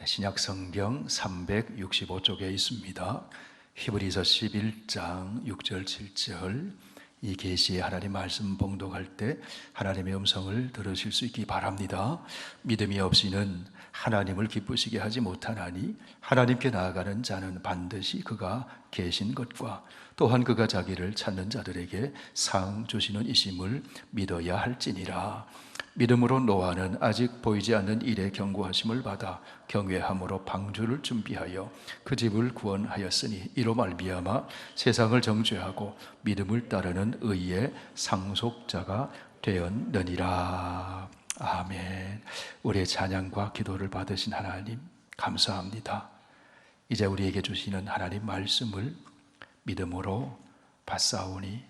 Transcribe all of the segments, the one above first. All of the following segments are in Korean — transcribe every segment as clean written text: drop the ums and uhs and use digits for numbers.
신약성경 365쪽에 있습니다. 히브리서 11장 6절 7절 이 계시의 하나님 말씀 봉독할 때 하나님의 음성을 들으실 수 있기 바랍니다. 믿음이 없이는 하나님을 기쁘시게 하지 못하나니 하나님께 나아가는 자는 반드시 그가 계신 것과 또한 그가 자기를 찾는 자들에게 상 주시는 이심을 믿어야 할지니라. 믿음으로 노아는 아직 보이지 않는 일에 경고하심을 받아 경외함으로 방주를 준비하여 그 집을 구원하였으니 이로 말미암아 세상을 정죄하고 믿음을 따르는 의의 상속자가 되었느니라. 아멘. 우리의 찬양과 기도를 받으신 하나님 감사합니다. 이제 우리에게 주시는 하나님 말씀을 믿음으로 받사오니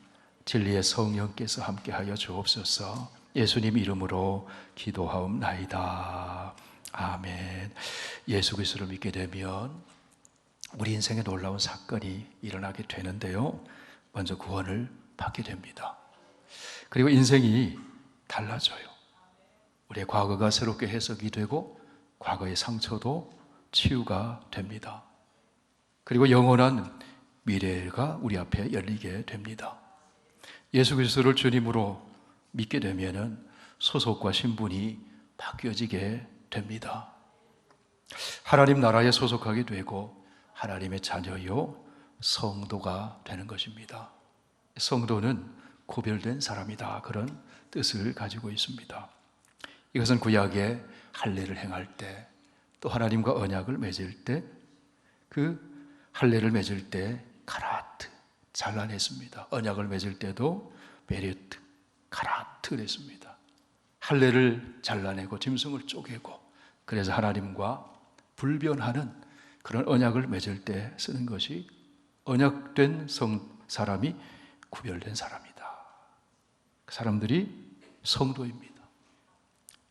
진리의 성령께서 함께하여 주옵소서. 예수님 이름으로 기도하옵나이다. 아멘. 예수 그리스도를 믿게 되면 우리 인생에 놀라운 사건이 일어나게 되는데요, 먼저 구원을 받게 됩니다. 그리고 인생이 달라져요. 우리의 과거가 새롭게 해석이 되고 과거의 상처도 치유가 됩니다. 그리고 영원한 미래가 우리 앞에 열리게 됩니다. 예수 그리스도를 주님으로 믿게 되면은 소속과 신분이 바뀌어지게 됩니다. 하나님 나라에 소속하게 되고 하나님의 자녀요 성도가 되는 것입니다. 성도는 구별된 사람이다, 그런 뜻을 가지고 있습니다. 이것은 구약의 할례를 행할 때, 또 하나님과 언약을 맺을 때, 그 할례를 맺을 때 카라트 잘라냈습니다. 언약을 맺을 때도 베리트 카라트 했습니다. 할례를 잘라내고 짐승을 쪼개고, 그래서 하나님과 불변하는 그런 언약을 맺을 때 쓰는 것이 언약된 사람이 구별된 사람이다. 그 사람들이 성도입니다.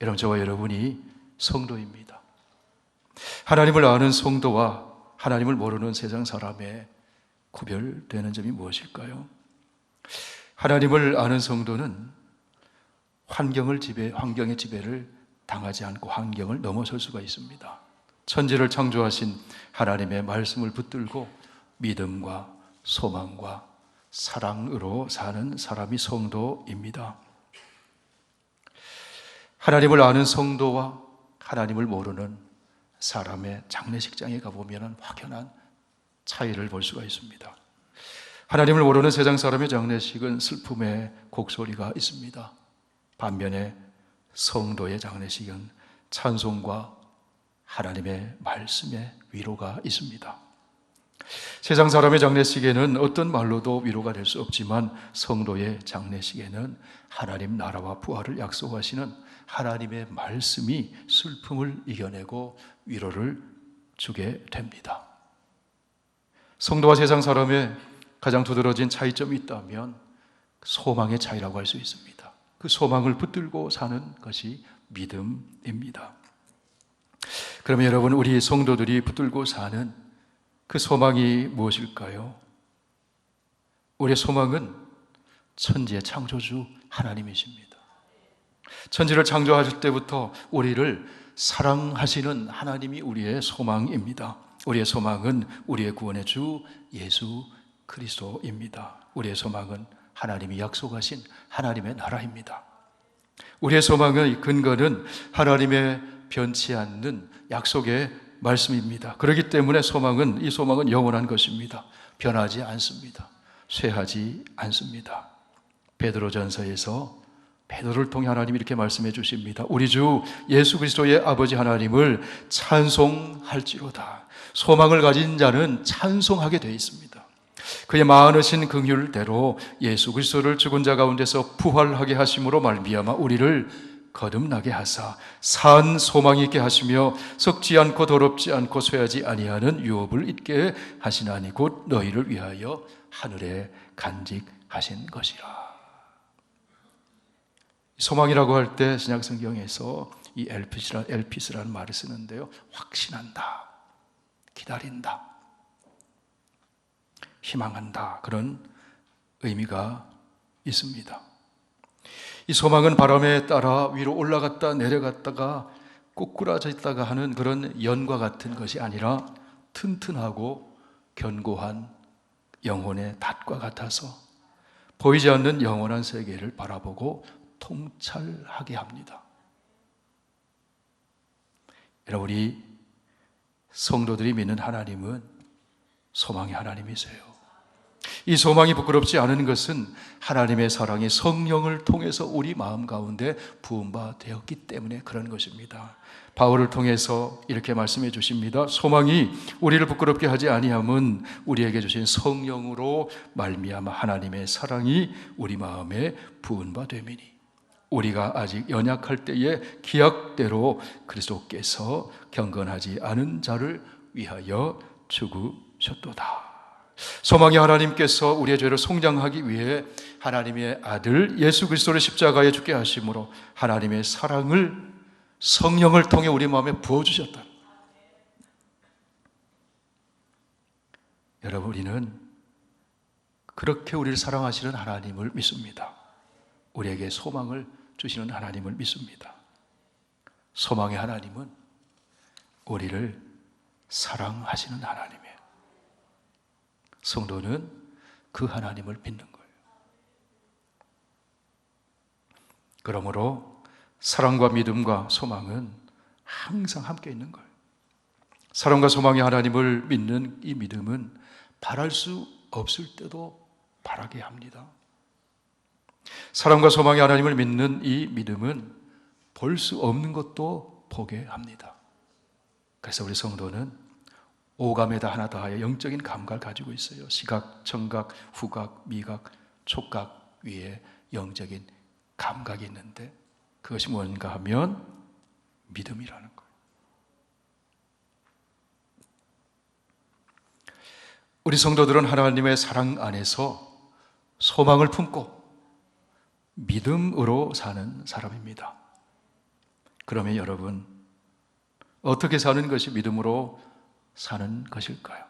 여러분, 저와 여러분이 성도입니다. 하나님을 아는 성도와 하나님을 모르는 세상 사람의 구별되는 점이 무엇일까요? 하나님을 아는 성도는 환경의 지배를 당하지 않고 환경을 넘어설 수가 있습니다. 천지를 창조하신 하나님의 말씀을 붙들고 믿음과 소망과 사랑으로 사는 사람이 성도입니다. 하나님을 아는 성도와 하나님을 모르는 사람의 장례식장에 가보면 확연한 차이를 볼 수가 있습니다. 하나님을 모르는 세상 사람의 장례식은 슬픔의 곡소리가 있습니다. 반면에 성도의 장례식은 찬송과 하나님의 말씀의 위로가 있습니다. 세상 사람의 장례식에는 어떤 말로도 위로가 될 수 없지만 성도의 장례식에는 하나님 나라와 부활을 약속하시는 하나님의 말씀이 슬픔을 이겨내고 위로를 주게 됩니다. 성도와 세상 사람의 가장 두드러진 차이점이 있다면 소망의 차이라고 할 수 있습니다. 그 소망을 붙들고 사는 것이 믿음입니다. 그러면 여러분, 우리 성도들이 붙들고 사는 그 소망이 무엇일까요? 우리의 소망은 천지의 창조주 하나님이십니다. 천지를 창조하실 때부터 우리를 사랑하시는 하나님이 우리의 소망입니다. 우리의 소망은 우리의 구원의 주 예수 그리스도입니다. 우리의 소망은 하나님이 약속하신 하나님의 나라입니다. 우리의 소망의 근거는 하나님의 변치 않는 약속의 말씀입니다. 그렇기 때문에 이 소망은 영원한 것입니다. 변하지 않습니다. 쇠하지 않습니다. 베드로전서에서 베드로를 통해 하나님이 이렇게 말씀해 주십니다. 우리 주 예수 그리스도의 아버지 하나님을 찬송할지로다. 소망을 가진 자는 찬송하게 되어 있습니다. 그의 많으신 긍휼대로 예수 그리스도를 죽은 자 가운데서 부활하게 하심으로 말미암아 우리를 거듭나게 하사 산 소망이 있게 하시며 썩지 않고 더럽지 않고 쇠하지 아니하는 유업을 잊게 하시나니 곧 너희를 위하여 하늘에 간직하신 것이라. 소망이라고 할 때 신약성경에서 이 엘피스라는 말을 쓰는데요, 확신한다, 기다린다, 희망한다, 그런 의미가 있습니다. 이 소망은 바람에 따라 위로 올라갔다 내려갔다가 꼬꾸라져 있다가 하는 그런 연과 같은 것이 아니라 튼튼하고 견고한 영혼의 닷과 같아서 보이지 않는 영원한 세계를 바라보고 통찰하게 합니다. 여러분, 우리 성도들이 믿는 하나님은 소망의 하나님이세요. 이 소망이 부끄럽지 않은 것은 하나님의 사랑이 성령을 통해서 우리 마음 가운데 부음바 되었기 때문에 그런 것입니다. 바울을 통해서 이렇게 말씀해 주십니다. 소망이 우리를 부끄럽게 하지 아니함은 우리에게 주신 성령으로 말미암아 하나님의 사랑이 우리 마음에 부은 바 됨이니 우리가 아직 연약할 때에 기약대로 그리스도께서 경건하지 않은 자를 위하여 죽으셨도다. 소망의 하나님께서 우리의 죄를 속량하기 위해 하나님의 아들 예수 그리스도를 십자가에 죽게 하심으로 하나님의 사랑을 성령을 통해 우리 마음에 부어주셨다. 여러분, 우리는 그렇게 우리를 사랑하시는 하나님을 믿습니다. 우리에게 소망을 주시는 하나님을 믿습니다. 소망의 하나님은 우리를 사랑하시는 하나님이에요. 성도는 그 하나님을 믿는 거예요. 그러므로 사랑과 믿음과 소망은 항상 함께 있는 거예요. 사랑과 소망의 하나님을 믿는 이 믿음은 바랄 수 없을 때도 바라게 합니다. 사랑과 소망의 하나님을 믿는 이 믿음은 볼 수 없는 것도 보게 합니다. 그래서 우리 성도는 오감에다 하나 더하여 영적인 감각을 가지고 있어요. 시각, 청각, 후각, 미각, 촉각 위에 영적인 감각이 있는데 그것이 뭔가 하면 믿음이라는 거예요. 우리 성도들은 하나님의 사랑 안에서 소망을 품고 믿음으로 사는 사람입니다. 그러면 여러분, 어떻게 사는 것이 믿음으로 사는 것일까요?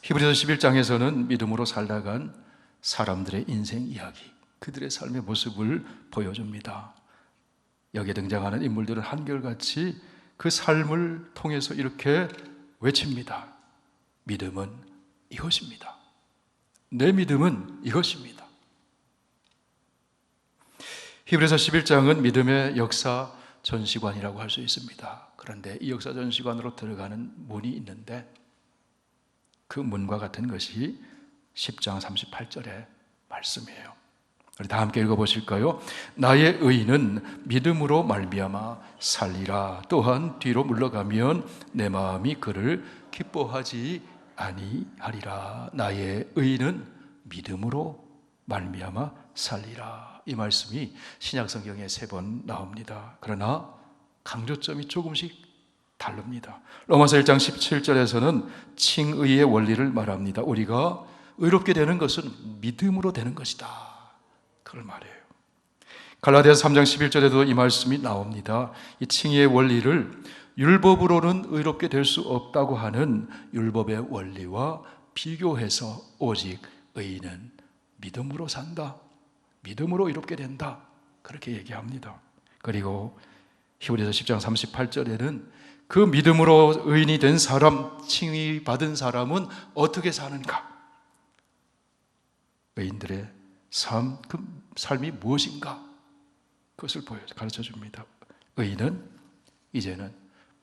히브리서 11장에서는 믿음으로 살다간 사람들의 인생 이야기, 그들의 삶의 모습을 보여줍니다. 여기에 등장하는 인물들은 한결같이 그 삶을 통해서 이렇게 외칩니다. 믿음은 이것입니다. 내 믿음은 이것입니다. 히브리서 11장은 믿음의 역사 전시관이라고 할 수 있습니다. 그런데 이 역사 전시관으로 들어가는 문이 있는데 그 문과 같은 것이 10장 38절의 말씀이에요. 우리 다 함께 읽어보실까요? 나의 의인은 믿음으로 말미암아 살리라. 또한 뒤로 물러가면 내 마음이 그를 기뻐하지 아니하리라. 나의 의인은 믿음으로 말미암아 살리라. 이 말씀이 신약성경에 3번 나옵니다. 그러나 강조점이 조금씩 다릅니다. 로마서 1장 17절에서는 칭의의 원리를 말합니다. 우리가 의롭게 되는 것은 믿음으로 되는 것이다. 그걸 말해요. 갈라디아서 3장 11절에도 이 말씀이 나옵니다. 이 칭의의 원리를 율법으로는 의롭게 될 수 없다고 하는 율법의 원리와 비교해서 오직 의인은 믿음으로 산다. 믿음으로 이롭게 된다. 그렇게 얘기합니다. 그리고 히브리서 10장 38절에는 그 믿음으로 의인이 된 사람, 칭의 받은 사람은 어떻게 사는가? 의인들의 삶, 그 삶이 무엇인가? 그것을 가르쳐 줍니다. 의인은 이제는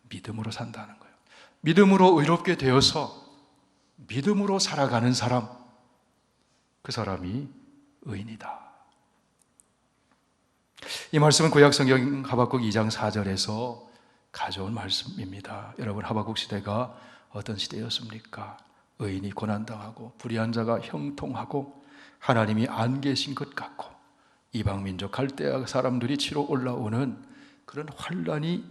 믿음으로 산다는 거예요. 믿음으로 의롭게 되어서 믿음으로 살아가는 사람, 그 사람이 의인이다. 이 말씀은 구약성경 하박국 2장 4절에서 가져온 말씀입니다. 여러분, 하박국 시대가 어떤 시대였습니까? 의인이 고난당하고 불의한 자가 형통하고 하나님이 안 계신 것 같고 이방민족 갈대아 사람들이 치러 올라오는 그런 환란이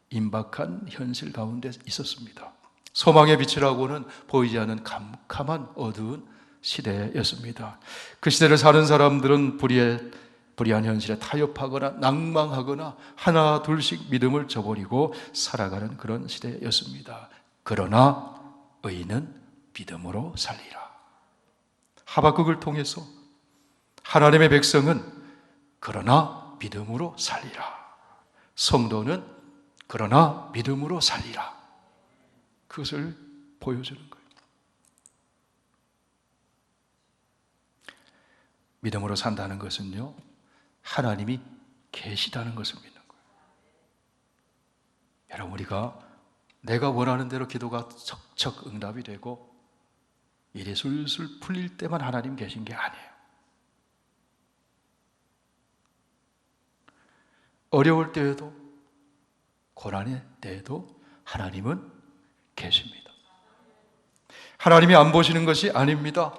임박한 현실 가운데 있었습니다. 소망의 빛이라고는 보이지 않는 캄캄한 어두운 시대였습니다. 그 시대를 사는 사람들은 불의한 현실에 타협하거나 낭망하거나 하나 둘씩 믿음을 저버리고 살아가는 그런 시대였습니다. 그러나 의인은 믿음으로 살리라. 하박국을 통해서 하나님의 백성은 그러나 믿음으로 살리라. 성도는 그러나 믿음으로 살리라. 그것을 보여주는 거예요. 믿음으로 산다는 것은요, 하나님이 계시다는 것을 믿는 거예요. 여러분, 우리가 내가 원하는 대로 기도가 척척 응답이 되고 일이 술술 풀릴 때만 하나님 계신 게 아니에요. 어려울 때에도, 고난의 때에도 하나님은 계십니다. 하나님이 안 보시는 것이 아닙니다.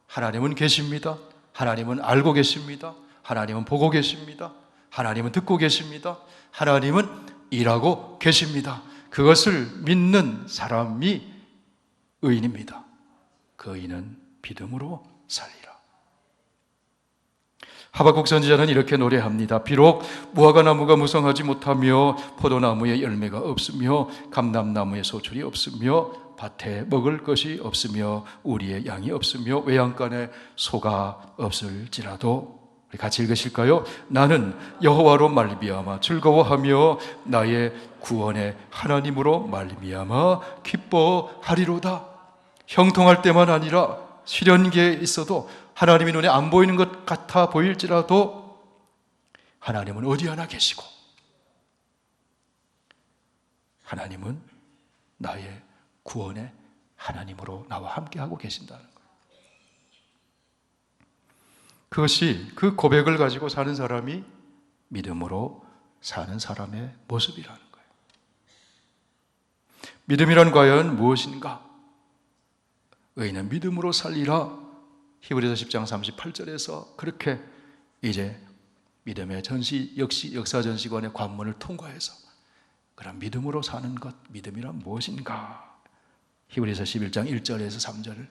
하나님은 계십니다. 하나님은 알고 계십니다. 하나님은 보고 계십니다. 하나님은 듣고 계십니다. 하나님은 일하고 계십니다. 그것을 믿는 사람이 의인입니다. 그 의인은 믿음으로 살리라. 하박국 선지자는 이렇게 노래합니다. 비록 무화과나무가 무성하지 못하며 포도나무에 열매가 없으며 감람나무에 소출이 없으며 밭에 먹을 것이 없으며 우리의 양이 없으며 외양간에 소가 없을지라도, 우리 같이 읽으실까요? 나는 여호와로 말미암아 즐거워하며 나의 구원의 하나님으로 말미암아 기뻐하리로다. 형통할 때만 아니라 시련기에 있어도 하나님의 눈에 안 보이는 것 같아 보일지라도 하나님은 어디 하나 계시고 하나님은 나의 구원의 하나님으로 나와 함께하고 계신다는 거예요. 그것이, 그 고백을 가지고 사는 사람이 믿음으로 사는 사람의 모습이라는 거예요. 믿음이란 과연 무엇인가? 의인은 믿음으로 살리라. 히브리서 10장 38절에서 그렇게 이제 믿음의 역사전시관의 관문을 통과해서 그런 믿음으로 사는 것, 믿음이란 무엇인가? 히브리서 11장 1절에서 3절을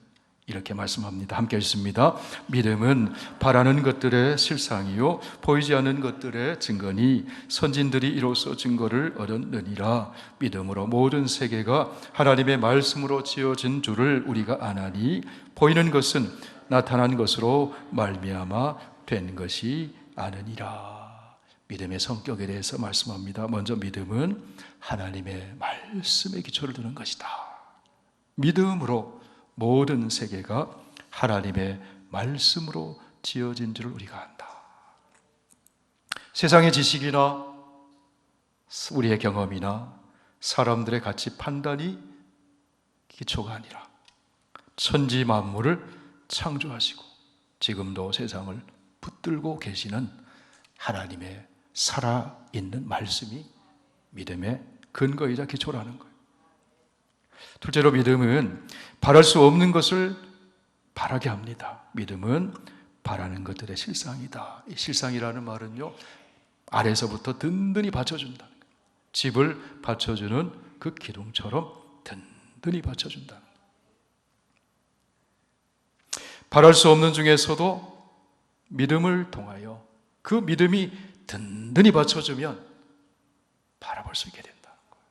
이렇게 말씀합니다. 함께 읽습니다. 믿음은 바라는 것들의 실상이요 보이지 않는 것들의 증거니 선진들이 이로써 증거를 얻었느니라. 믿음으로 모든 세계가 하나님의 말씀으로 지어진 줄을 우리가 아나니 보이는 것은 나타난 것으로 말미암아 된 것이 아느니라. 믿음의 성격에 대해서 말씀합니다. 먼저 믿음은 하나님의 말씀에 기초를 두는 것이다. 믿음으로 모든 세계가 하나님의 말씀으로 지어진 줄을 우리가 안다. 세상의 지식이나 우리의 경험이나 사람들의 가치 판단이 기초가 아니라 천지 만물을 창조하시고 지금도 세상을 붙들고 계시는 하나님의 살아있는 말씀이 믿음의 근거이자 기초라는 거예요. 둘째로 믿음은 바랄 수 없는 것을 바라게 합니다. 믿음은 바라는 것들의 실상이다. 이 실상이라는 말은요, 아래서부터 든든히 받쳐준다는 거예요. 집을 받쳐주는 그 기둥처럼 든든히 받쳐준다는 거예요. 바랄 수 없는 중에서도 믿음을 통하여 그 믿음이 든든히 받쳐주면 바라볼 수 있게 된다는 거예요.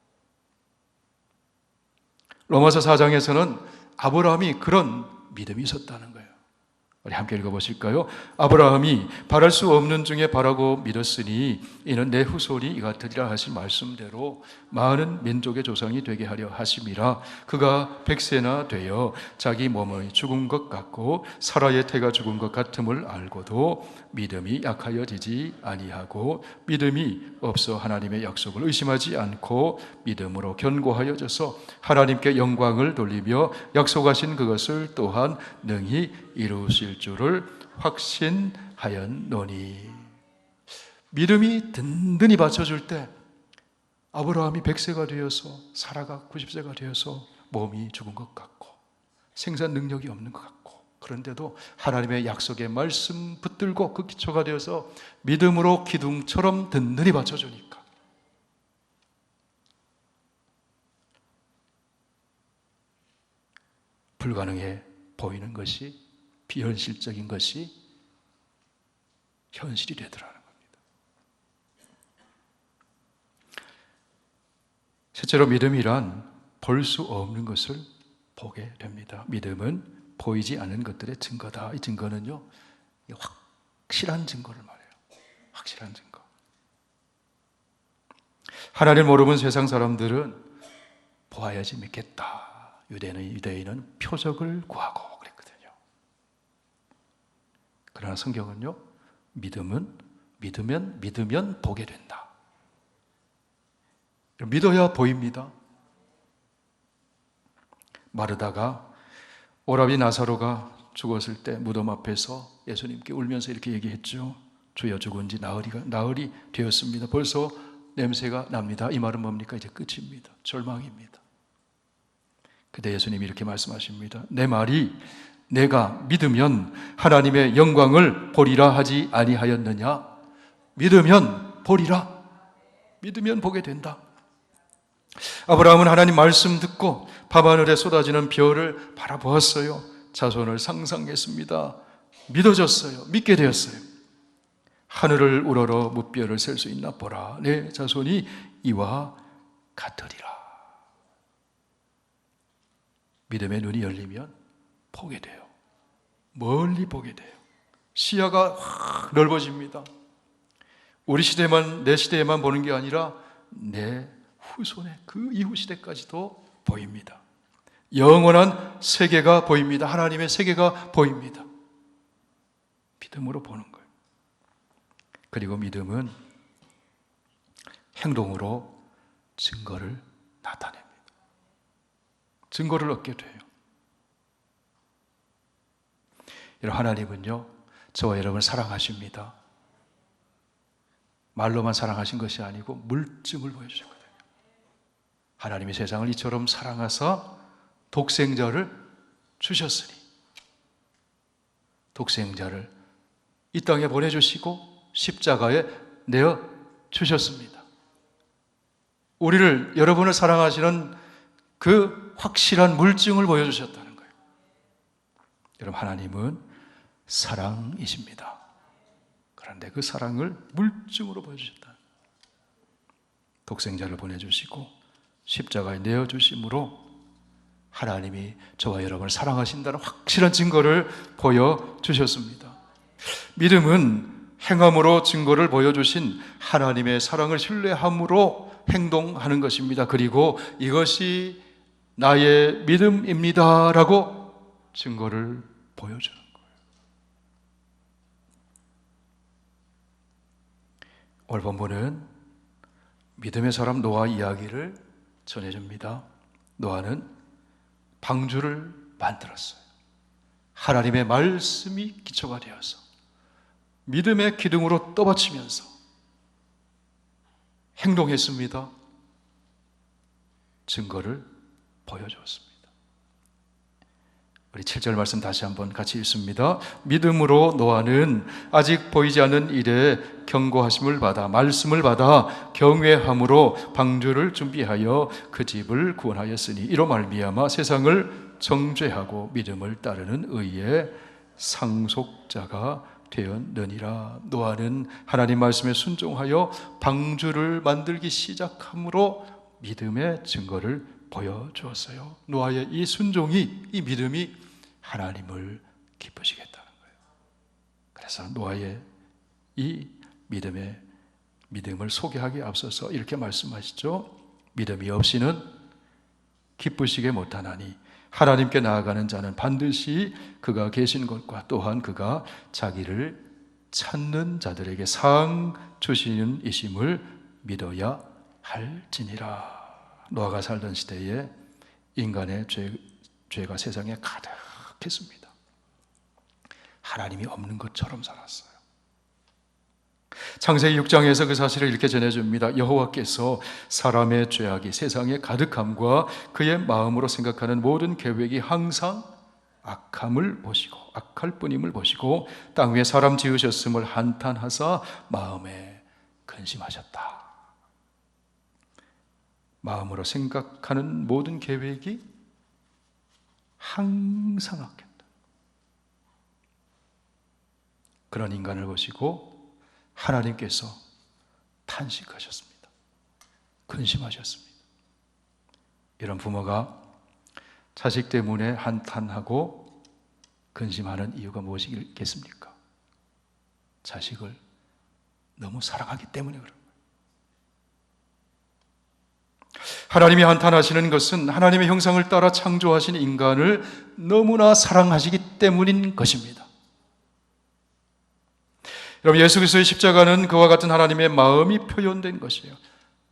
로마서 4장에서는 아브라함이 그런 믿음이 있었다는 거예요. 우리 함께 읽어보실까요? 아브라함이 바랄 수 없는 중에 바라고 믿었으니 이는 내 후손이 이같으리라 하신 말씀대로 많은 민족의 조상이 되게 하려 하심이라. 그가 100세나 되어 자기 몸의 죽은 것 같고 사라의 태가 죽은 것 같음을 알고도 믿음이 약하여지지 아니하고 믿음이 없어 하나님의 약속을 의심하지 않고 믿음으로 견고하여져서 하나님께 영광을 돌리며 약속하신 그것을 또한 능히 이루실 줄을 확신하였노니. 믿음이 든든히 받쳐줄 때 아브라함이 100세가 되어서 사라가 90세가 되어서 몸이 죽은 것 같고 생산 능력이 없는 것 같고 그런데도 하나님의 약속의 말씀 붙들고 그 기초가 되어서 믿음으로 기둥처럼 든든히 받쳐주니까 불가능해 보이는 것이, 비현실적인 것이 현실이 되더라는 겁니다. 실제로 믿음이란 볼 수 없는 것을 보게 됩니다. 믿음은 보이지 않는 것들의 증거다. 이 증거는요, 확실한 증거를 말해요. 확실한 증거. 하나님 모르는 세상 사람들은 보아야지 믿겠다. 유대인은 표적을 구하고 그랬거든요. 그러나 성경은요, 믿으면 보게 된다. 믿어야 보입니다. 마르다가 오라비 나사로가 죽었을 때 무덤 앞에서 예수님께 울면서 이렇게 얘기했죠. 주여, 죽은 지 나흘이 되었습니다. 벌써 냄새가 납니다. 이 말은 뭡니까? 이제 끝입니다. 절망입니다. 그때 예수님이 이렇게 말씀하십니다. 내 말이 내가 믿으면 하나님의 영광을 보리라 하지 아니하였느냐? 믿으면 보리라. 믿으면 보게 된다. 아브라함은 하나님 말씀 듣고 밤하늘에 쏟아지는 별을 바라보았어요. 자손을 상상했습니다. 믿어졌어요. 믿게 되었어요. 하늘을 우러러 무별을 셀 수 있나 보라. 내 자손이 이와 같으리라. 믿음의 눈이 열리면 보게 돼요. 멀리 보게 돼요. 시야가 확 넓어집니다. 우리 시대만, 내 시대에만 보는 게 아니라 내 후손의 그 이후 시대까지도 보입니다. 영원한 세계가 보입니다. 하나님의 세계가 보입니다. 믿음으로 보는 거예요. 그리고 믿음은 행동으로 증거를 나타냅니다. 증거를 얻게 돼요. 여러분, 하나님은요, 저와 여러분을 사랑하십니다. 말로만 사랑하신 것이 아니고 물증을 보여주셨거든요. 하나님이 세상을 이처럼 사랑하사 독생자를 주셨으니 독생자를 이 땅에 보내주시고 십자가에 내어 주셨습니다. 우리를, 여러분을 사랑하시는 그 확실한 물증을 보여주셨다는 거예요. 여러분, 하나님은 사랑이십니다. 그런데 그 사랑을 물증으로 보여주셨다. 독생자를 보내주시고 십자가에 내어주심으로 하나님이 저와 여러분을 사랑하신다는 확실한 증거를 보여주셨습니다. 믿음은 행함으로 증거를 보여주신 하나님의 사랑을 신뢰함으로 행동하는 것입니다. 그리고 이것이 나의 믿음입니다 라고 증거를 보여주는 거예요. 오늘 본문은 믿음의 사람 노아 이야기를 전해줍니다. 노아는 방주를 만들었어요. 하나님의 말씀이 기초가 되어서 믿음의 기둥으로 떠받치면서 행동했습니다. 증거를 보여주었습니다. 우리 7절 말씀 다시 한번 같이 읽습니다. 믿음으로 노아는 아직 보이지 않는 일에 경고하심을 받아 말씀을 받아 경외함으로 방주를 준비하여 그 집을 구원하였으니 이로 말미암아 세상을 정죄하고 믿음을 따르는 의의 상속자가 되었느니라. 노아는 하나님 말씀에 순종하여 방주를 만들기 시작함으로 믿음의 증거를 보여주었어요. 노아의 이 순종이, 이 믿음이 하나님을 기쁘시겠다는 거예요. 그래서 노아의 이 믿음을 소개하기에 앞서서 이렇게 말씀하시죠. 믿음이 없이는 기쁘시게 못하나니 하나님께 나아가는 자는 반드시 그가 계신 것과 또한 그가 자기를 찾는 자들에게 상 주시는 이심을 믿어야 할지니라. 노아가 살던 시대에 인간의 죄가 세상에 가득했습니다. 하나님이 없는 것처럼 살았어요. 창세기 6장에서 그 사실을 이렇게 전해줍니다. 여호와께서 사람의 죄악이 세상에 가득함과 그의 마음으로 생각하는 모든 계획이 항상 악함을 보시고 악할 뿐임을 보시고 땅 위에 사람 지으셨음을 한탄하사 마음에 근심하셨다. 마음으로 생각하는 모든 계획이 항상 악했다. 그런 인간을 보시고 하나님께서 탄식하셨습니다. 근심하셨습니다. 이런 부모가 자식 때문에 한탄하고 근심하는 이유가 무엇이겠습니까? 자식을 너무 사랑하기 때문에 그런 거예요. 하나님이 한탄하시는 것은 하나님의 형상을 따라 창조하신 인간을 너무나 사랑하시기 때문인 것입니다. 여러분, 예수 그리스도의 십자가는 그와 같은 하나님의 마음이 표현된 것이에요.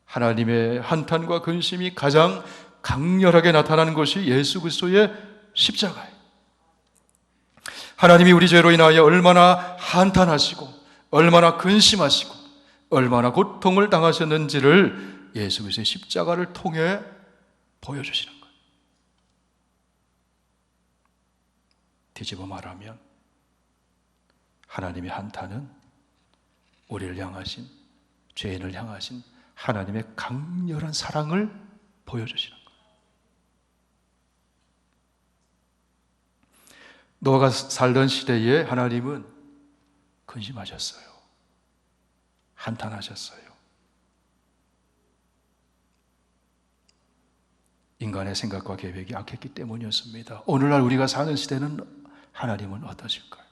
하나님의 한탄과 근심이 가장 강렬하게 나타나는 것이 예수 그리스도의 십자가예요. 하나님이 우리 죄로 인하여 얼마나 한탄하시고 얼마나 근심하시고 얼마나 고통을 당하셨는지를 예수 그리스도의 십자가를 통해 보여주시는 거예요. 뒤집어 말하면 하나님의 한탄은 우리를 향하신, 죄인을 향하신 하나님의 강렬한 사랑을 보여주시는 거예요. 노아가 살던 시대에 하나님은 근심하셨어요. 한탄하셨어요. 인간의 생각과 계획이 악했기 때문이었습니다. 오늘날 우리가 사는 시대는 하나님은 어떠실까요?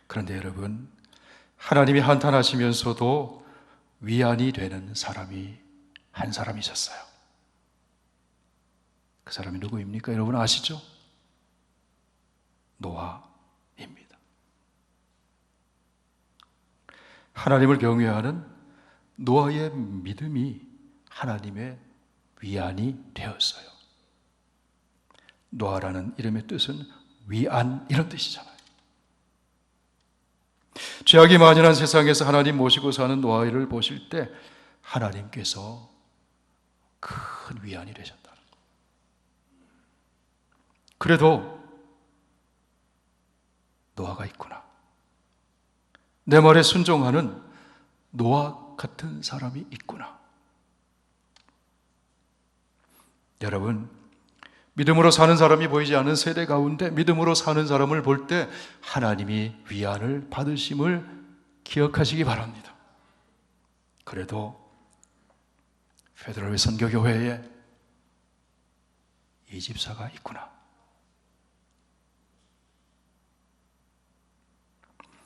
그런데 여러분, 하나님이 한탄하시면서도 위안이 되는 사람이 한 사람이 있었어요. 그 사람이 누구입니까? 여러분 아시죠? 노아입니다. 하나님을 경외하는 노아의 믿음이 하나님의 위안이 되었어요. 노아라는 이름의 뜻은 위안, 이런 뜻이잖아요. 죄악이 만연한 세상에서 하나님 모시고 사는 노아를 보실 때 하나님께서 큰 위안이 되셨다는 거예요. 그래도 노아가 있구나. 내 말에 순종하는 노아 같은 사람이 있구나. 여러분, 믿음으로 사는 사람이 보이지 않는 세대 가운데 믿음으로 사는 사람을 볼 때 하나님이 위안을 받으심을 기억하시기 바랍니다. 그래도 페드로의 선교교회에 이 집사가 있구나.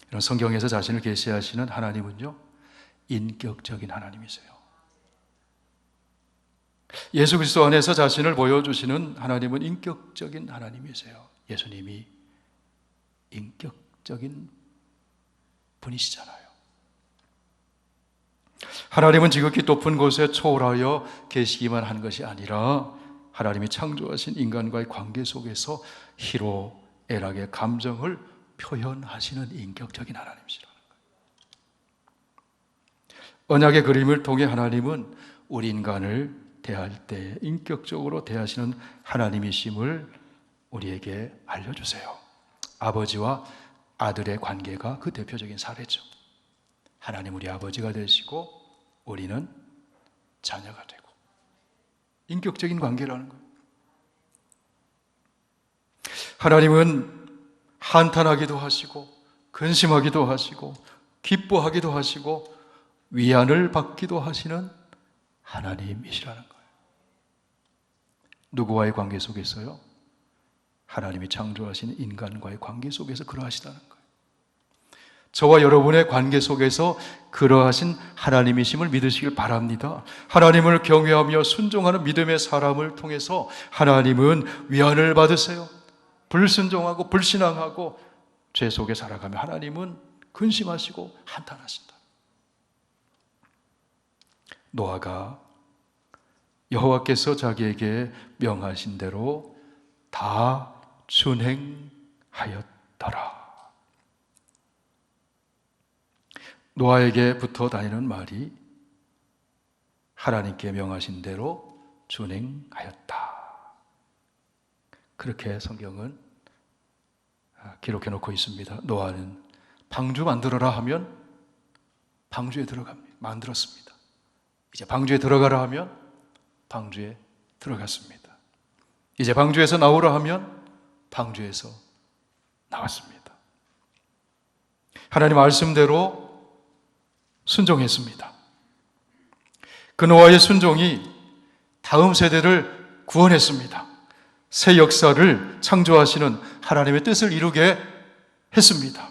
이런 성경에서 자신을 계시하시는 하나님은요, 인격적인 하나님이세요. 예수 그리스도 안에서 자신을 보여주시는 하나님은 인격적인 하나님이세요. 예수님이 인격적인 분이시잖아요. 하나님은 지극히 높은 곳에 초월하여 계시기만 한 것이 아니라 하나님이 창조하신 인간과의 관계 속에서 희로, 애락의 감정을 표현하시는 인격적인 하나님이시라는 거예요. 언약의 그림을 통해 하나님은 우리 인간을 대할 때 인격적으로 대하시는 하나님이심을 우리에게 알려주세요. 아버지와 아들의 관계가 그 대표적인 사례죠. 하나님 우리 아버지가 되시고 우리는 자녀가 되고 인격적인 관계라는 거예요. 하나님은 한탄하기도 하시고 근심하기도 하시고 기뻐하기도 하시고 위안을 받기도 하시는 하나님이시라는 거예요. 누구와의 관계 속에서요? 하나님이 창조하신 인간과의 관계 속에서 그러하시다는 거예요. 저와 여러분의 관계 속에서 그러하신 하나님이심을 믿으시길 바랍니다. 하나님을 경외하며 순종하는 믿음의 사람을 통해서 하나님은 위안을 받으세요. 불순종하고 불신앙하고 죄 속에 살아가며 하나님은 근심하시고 한탄하신다. 노아가 여호와께서 자기에게 명하신 대로 다 준행하였더라. 노아에게 붙어 다니는 말이 하나님께 명하신 대로 준행하였다. 그렇게 성경은 기록해 놓고 있습니다. 노아는 방주 만들어라 하면 방주에 들어갑니다. 만들었습니다. 이제 방주에 들어가라 하면 방주에 들어갔습니다. 이제 방주에서 나오라 하면 방주에서 나왔습니다. 하나님 말씀대로 순종했습니다. 그 노아의 순종이 다음 세대를 구원했습니다. 새 역사를 창조하시는 하나님의 뜻을 이루게 했습니다.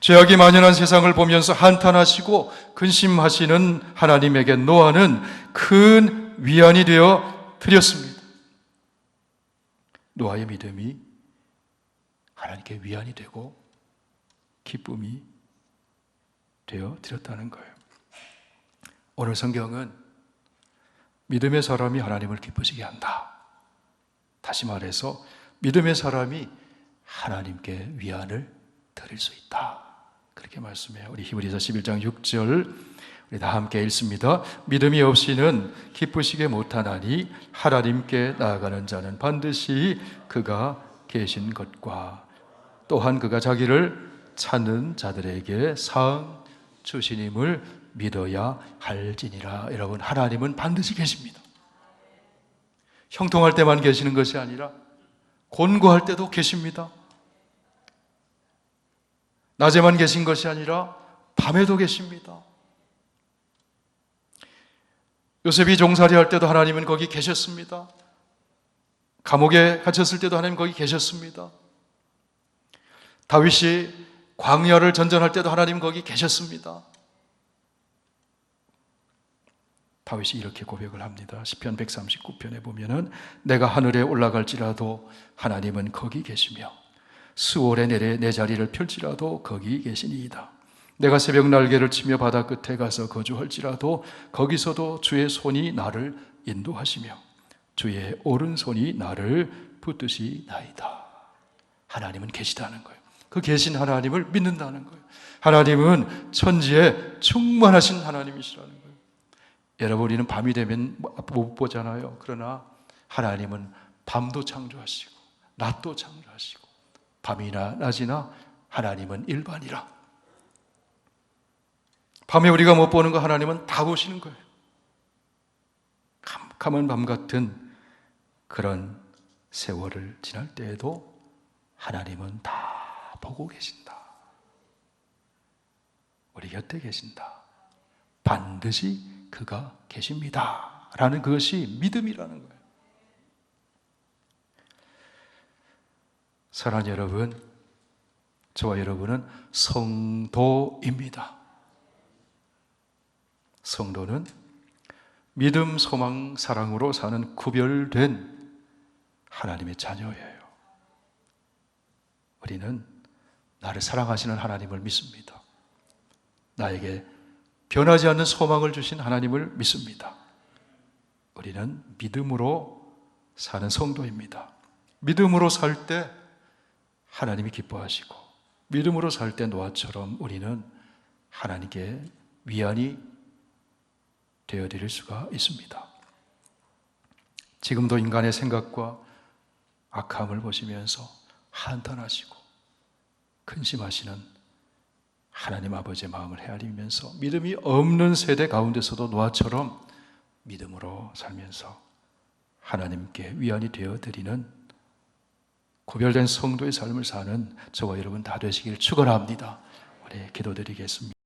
죄악이 만연한 세상을 보면서 한탄하시고 근심하시는 하나님에게 노아는 큰 위안이 되어 드렸습니다. 노아의 믿음이 하나님께 위안이 되고 기쁨이 되어 드렸다는 거예요. 오늘 성경은 믿음의 사람이 하나님을 기쁘시게 한다. 다시 말해서 믿음의 사람이 하나님께 위안을 드릴 수 있다. 그렇게 말씀해요. 우리 히브리서 11장 6절 우리 다 함께 읽습니다. 믿음이 없이는 기쁘시게 못하나니 하나님께 나아가는 자는 반드시 그가 계신 것과 또한 그가 자기를 찾는 자들에게 상 주시님을 믿어야 할지니라. 여러분, 하나님은 반드시 계십니다. 형통할 때만 계시는 것이 아니라 곤고할 때도 계십니다. 낮에만 계신 것이 아니라 밤에도 계십니다. 요셉이 종살이할 때도 하나님은 거기 계셨습니다. 감옥에 갇혔을 때도 하나님 거기 계셨습니다. 다윗이 광야를 전전할 때도 하나님 거기 계셨습니다. 다윗이 이렇게 고백을 합니다. 시편 139편에 보면은 내가 하늘에 올라갈지라도 하나님은 거기 계시며 수월에 내려 내 자리를 펼지라도 거기 계시니이다. 내가 새벽 날개를 치며 바다 끝에 가서 거주할지라도 거기서도 주의 손이 나를 인도하시며 주의 오른손이 나를 붙드시나이다. 하나님은 계시다는 거예요. 그 계신 하나님을 믿는다는 거예요. 하나님은 천지에 충만하신 하나님이시라는 거예요. 여러분, 우리는 밤이 되면 못 보잖아요. 그러나 하나님은 밤도 창조하시고 낮도 창조하시고 밤이나 낮이나 하나님은 일반이라. 밤에 우리가 못 보는 거 하나님은 다 보시는 거예요. 캄캄한 밤 같은 그런 세월을 지날 때에도 하나님은 다 보고 계신다. 우리 곁에 계신다. 반드시 그가 계십니다. 라는 그것이 믿음이라는 거예요. 사랑하는 여러분, 저와 여러분은 성도입니다. 성도는 믿음, 소망, 사랑으로 사는 구별된 하나님의 자녀예요. 우리는 나를 사랑하시는 하나님을 믿습니다. 나에게 변하지 않는 소망을 주신 하나님을 믿습니다. 우리는 믿음으로 사는 성도입니다. 믿음으로 살 때 하나님이 기뻐하시고 믿음으로 살 때 노아처럼 우리는 하나님께 위안이 되어드릴 수가 있습니다. 지금도 인간의 생각과 악함을 보시면서 한탄하시고 근심하시는 하나님 아버지의 마음을 헤아리면서 믿음이 없는 세대 가운데서도 노아처럼 믿음으로 살면서 하나님께 위안이 되어드리는 구별된 성도의 삶을 사는 저와 여러분 다 되시길 축원합니다. 우리 기도드리겠습니다.